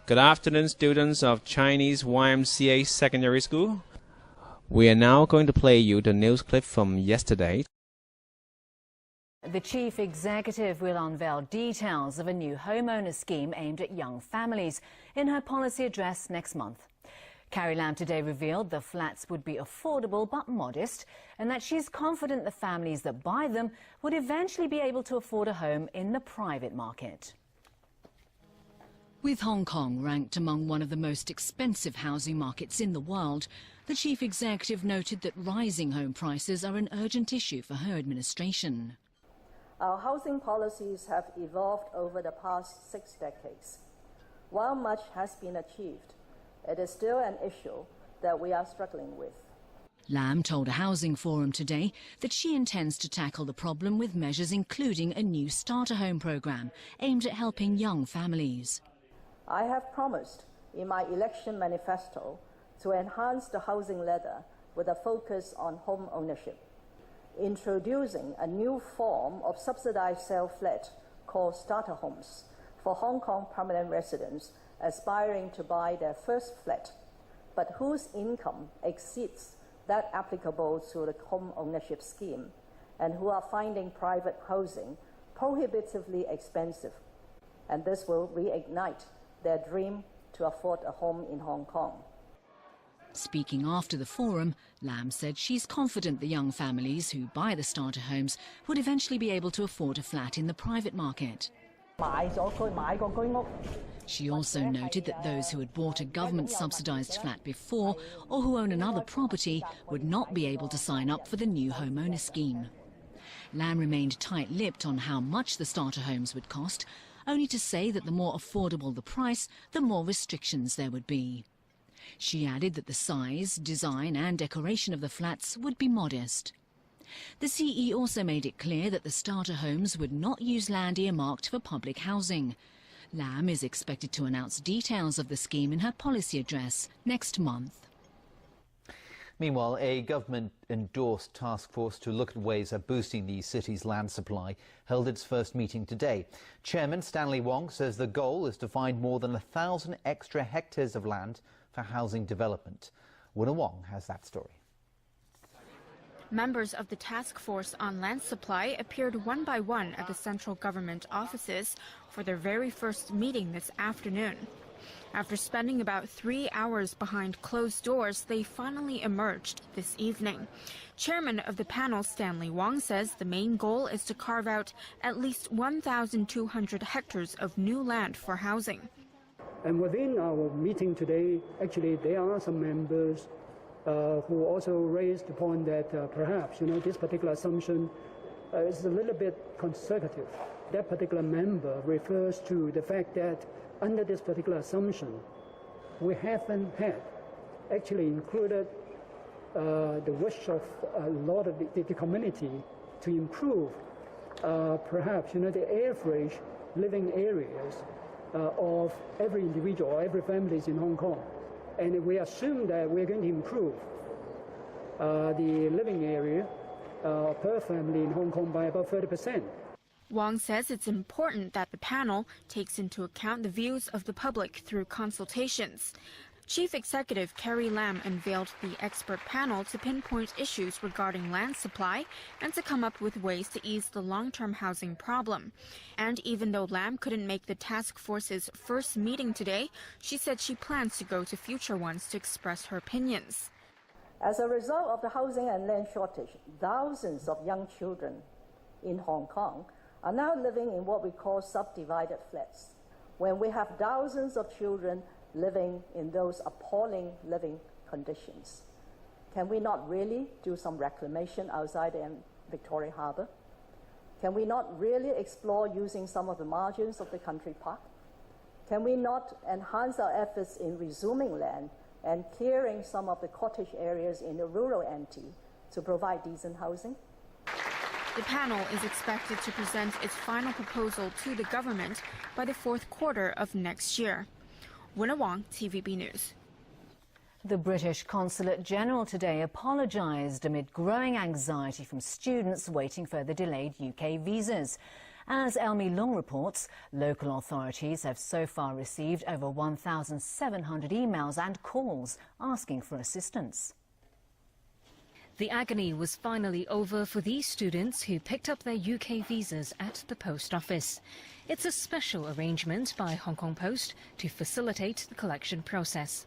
Good afternoon, students of Chinese YMCA Secondary School. We are now going to play you the news clip from yesterday. The chief executive will unveil details of a new homeowner scheme aimed at young families in her policy address next month. Carrie Lam today revealed the flats would be affordable but modest, and that she's confident the families that buy them would eventually be able to afford a home in the private market. With Hong Kong ranked among one of the most expensive housing markets in the world, the chief executive noted that rising home prices are an urgent issue for her administration. Our housing policies have evolved over the past 6 decades. While much has been achieved, it is still an issue that we are struggling with. Lam told a housing forum today that she intends to tackle the problem with measures including a new starter home program aimed at helping young families. I have promised in my election manifesto to enhance the housing ladder with a focus on home ownership, introducing a new form of subsidized sale flat called starter homes for Hong Kong permanent residents aspiring to buy their first flat, but whose income exceeds that applicable to the home ownership scheme and who are finding private housing prohibitively expensive. And this will reignite their dream to afford a home in Hong Kong. Speaking after the forum, Lam said she's confident the young families who buy the starter homes would eventually be able to afford a flat in the private market. She also noted that those who had bought a government-subsidised flat before or who own another property would not be able to sign up for the new homeowner scheme. Lam remained tight-lipped on how much the starter homes would cost, only to say that the more affordable the price, the more restrictions there would be. She added that the size, design and decoration of the flats would be modest. The CE also made it clear that the starter homes would not use land earmarked for public housing. Lam is expected to announce details of the scheme in her policy address next month. Meanwhile, a government-endorsed task force to look at ways of boosting the city's land supply held its first meeting today. Chairman Stanley Wong says the goal is to find more than 1,000 extra hectares of land for housing development. Winner Wong has that story. Members of the task force on land supply appeared one by one at the central government offices for their very first meeting this afternoon. After spending about 3 hours behind closed doors, they finally emerged this evening. Chairman of the panel, Stanley Wong, says the main goal is to carve out at least 1,200 hectares of new land for housing. And within our meeting today, actually, there are some members who also raised the point that perhaps, this particular assumption is a little bit conservative. That particular member refers to the fact that under this particular assumption, we haven't had actually included the wish of a lot of the community to improve perhaps, the average living areas of every individual or every family in Hong Kong. And we assume that we're going to improve the living area per family in Hong Kong by about 30%. Wong says it's important that the panel takes into account the views of the public through consultations. Chief Executive Carrie Lam unveiled the expert panel to pinpoint issues regarding land supply and to come up with ways to ease the long-term housing problem. And even though Lam couldn't make the task force's first meeting today, she said she plans to go to future ones to express her opinions. As a result of the housing and land shortage, thousands of young children in Hong Kong are now living in what we call subdivided flats, when we have thousands of children living in those appalling living conditions. Can we not really do some reclamation outside in Victoria Harbour? Can we not really explore using some of the margins of the country park? Can we not enhance our efforts in resuming land and clearing some of the cottage areas in the rural NT to provide decent housing? The panel is expected to present its final proposal to the government by the fourth quarter of next year. Winner Wong, TVB News. The British Consulate General today apologised amid growing anxiety from students waiting for the delayed UK visas. As Elmi Long reports, local authorities have so far received over 1,700 emails and calls asking for assistance. The agony was finally over for these students who picked up their UK visas at the post office. It's a special arrangement by Hong Kong Post to facilitate the collection process.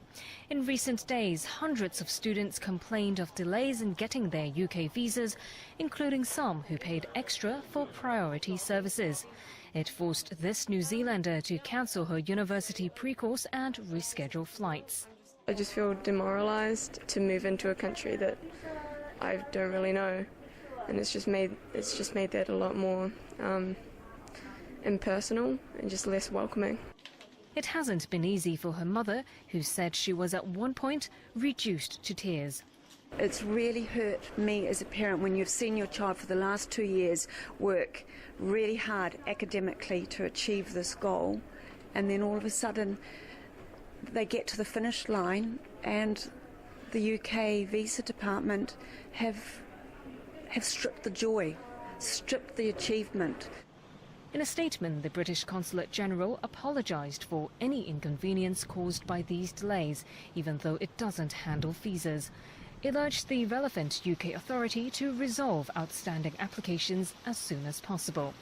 In recent days, hundreds of students complained of delays in getting their UK visas, including some who paid extra for priority services. It forced this New Zealander to cancel her university pre-course and reschedule flights. I just feel demoralised to move into a country that I don't really know, and it's just made that a lot more impersonal and just less welcoming. It hasn't been easy for her mother, who said she was at one point reduced to tears. It's really hurt me as a parent when you've seen your child for the last 2 years work really hard academically to achieve this goal, and then all of a sudden they get to the finish line and the UK visa department have stripped the joy, stripped the achievement. In a statement, the British Consulate General apologised for any inconvenience caused by these delays, even though it doesn't handle visas. It urged the relevant UK authority to resolve outstanding applications as soon as possible.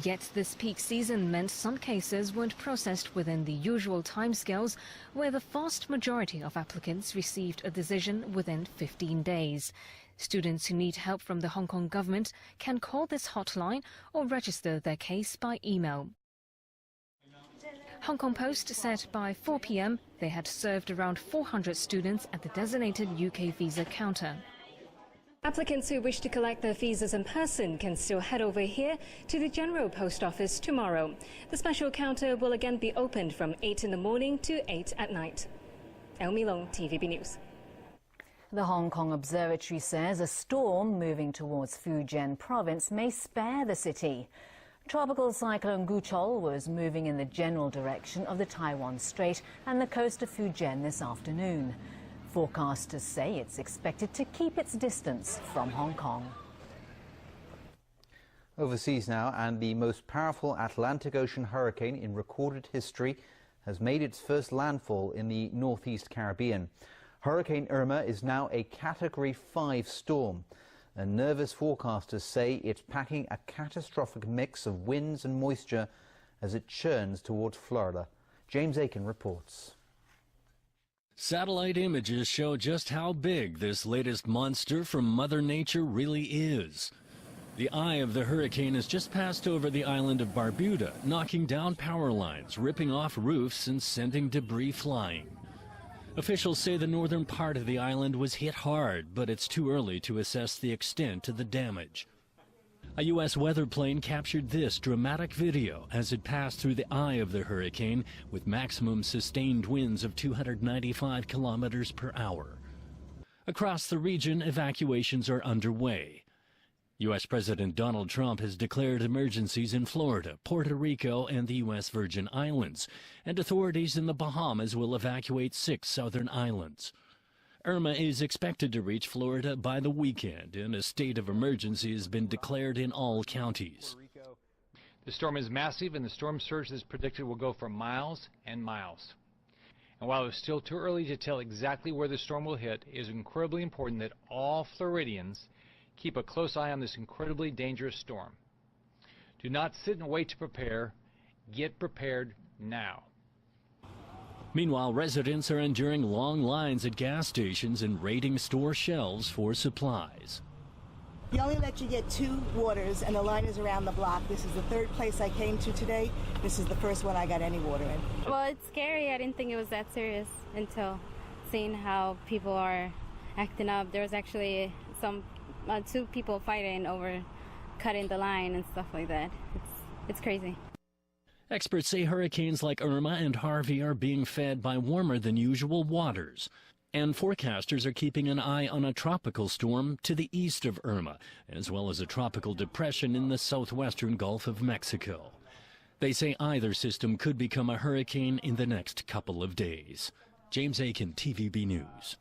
Yet this peak season meant some cases weren't processed within the usual timescales, where the vast majority of applicants received a decision within 15 days. Students who need help from the Hong Kong government can call this hotline or register their case by email. Hong Kong Post said by 4 p.m. they had served around 400 students at the designated UK visa counter. Applicants who wish to collect their visas in person can still head over here to the General Post Office tomorrow. The special counter will again be opened from 8 in the morning to 8 at night. Elmi Long, TVB News. The Hong Kong Observatory says a storm moving towards Fujian province may spare the city. Tropical cyclone Guchol was moving in the general direction of the Taiwan Strait and the coast of Fujian this afternoon. Forecasters say it's expected to keep its distance from Hong Kong. Overseas now, and the most powerful Atlantic Ocean hurricane in recorded history has made its first landfall in the northeast Caribbean. Hurricane Irma is now a Category 5 storm, and nervous forecasters say it's packing a catastrophic mix of winds and moisture as it churns towards Florida. James Aiken reports. Satellite images show just how big this latest monster from Mother Nature really is. The eye of the hurricane has just passed over the island of Barbuda, knocking down power lines, ripping off roofs, and sending debris flying. Officials say the northern part of the island was hit hard, but it's too early to assess the extent of the damage. A U.S. weather plane captured this dramatic video as it passed through the eye of the hurricane with maximum sustained winds of 295 kilometers per hour. Across the region, evacuations are underway. U.S. President Donald Trump has declared emergencies in Florida, Puerto Rico, and the U.S. Virgin Islands, and authorities in the Bahamas will evacuate 6 southern islands. Irma is expected to reach Florida by the weekend, and a state of emergency has been declared in all counties. The storm is massive, and the storm surge is predicted will go for miles and miles. And while it's still too early to tell exactly where the storm will hit, it is incredibly important that all Floridians keep a close eye on this incredibly dangerous storm. Do not sit and wait to prepare. Get prepared now. Meanwhile, residents are enduring long lines at gas stations and raiding store shelves for supplies. They only let you get 2 waters, and the line is around the block. This is the 3rd place I came to today. This is the first one I got any water in. Well, it's scary. I didn't think it was that serious until seeing how people are acting up. There was actually 2 people fighting over cutting the line and stuff like that. It's crazy. Experts say hurricanes like Irma and Harvey are being fed by warmer than usual waters. And forecasters are keeping an eye on a tropical storm to the east of Irma, as well as a tropical depression in the southwestern Gulf of Mexico. They say either system could become a hurricane in the next couple of days. James Aiken, TVB News.